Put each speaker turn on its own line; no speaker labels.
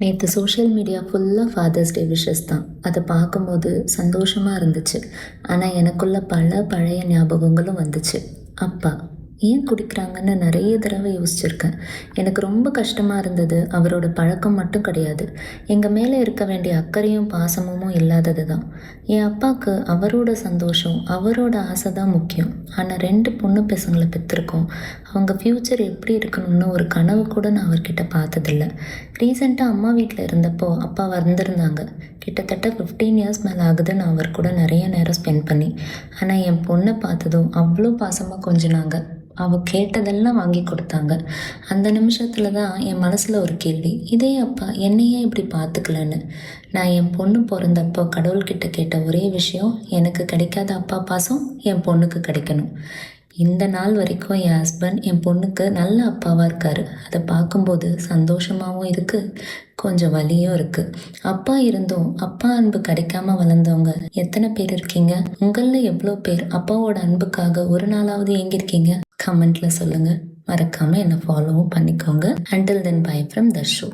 நேற்று social media ஃபுல்லாக fathers day wishes தான். அதை பார்க்கும்போது சந்தோஷமாக இருந்துச்சு. ஆனால் எனக்குள்ள பல பழைய ஞாபகங்களும் வந்துச்சு. அப்பா ஏன் குடிக்கிறாங்கன்னு நிறைய தடவை யோசிச்சிருக்கேன். எனக்கு ரொம்ப கஷ்டமாக இருந்தது. அவரோட பழக்கம் மட்டும் கிடையாது, எங்கள் மேலே இருக்க வேண்டிய அக்கறையும் பாசமும் இல்லாதது தான். என் அப்பாவுக்கு அவரோட சந்தோஷம், அவரோட ஆசை தான் முக்கியம். ஆனால் 2 பொண்ணு பசங்களை பெற்றிருக்கோம். அவங்க ஃப்யூச்சர் எப்படி இருக்கணும்னு ஒரு கனவு கூட நான் அவர்கிட்ட பார்த்ததில்ல. ரீசெண்டாக அம்மா வீட்டில் இருந்தப்போ அப்பா வந்திருந்தாங்க. கிட்டத்தட்ட 15 இயர்ஸ் மேலே ஆகுது நான் அவர் கூட நிறைய நேரம் ஸ்பெண்ட் பண்ணி. ஆனால் என் பொண்ணை பார்த்ததும் அவ்வளோ பாசமாக கொஞ்சினாங்க. அவள் கேட்டதெல்லாம் வாங்கி கொடுத்தாங்க. அந்த நிமிஷத்தில் தான் என் மனசில் ஒரு கேள்வி, இதே அப்பா என்னையே இப்படி பார்த்துக்கலன்னு. நான் என் பொண்ணு பிறந்தப்போ கடவுள்கிட்ட கேட்ட ஒரே விஷயம், எனக்கு கிடைக்காத அப்பா பாசம் என் பொண்ணுக்கு கிடைக்கணும். இந்த நாள் வரைக்கும் என் ஹஸ்பண்ட் என் பொண்ணுக்கு நல்ல அப்பாவாக இருக்கார். அதை பார்க்கும்போது சந்தோஷமாகவும் இருக்குது, கொஞ்சம் வலியும் இருக்குது. அப்பா இருந்தும் அப்பா அன்பு கிடைக்காம வளர்ந்தவங்க எத்தனை பேர் இருக்கீங்க? உங்களில் எவ்வளோ பேர் அப்பாவோட அன்புக்காக ஒரு நாளாவது ஏங்கியிருக்கீங்க? கமெண்ட்டில் சொல்லுங்கள். மறக்காமல் என்னை ஃபாலோவும் பண்ணிக்கோங்க. Until then, bye from Darshu.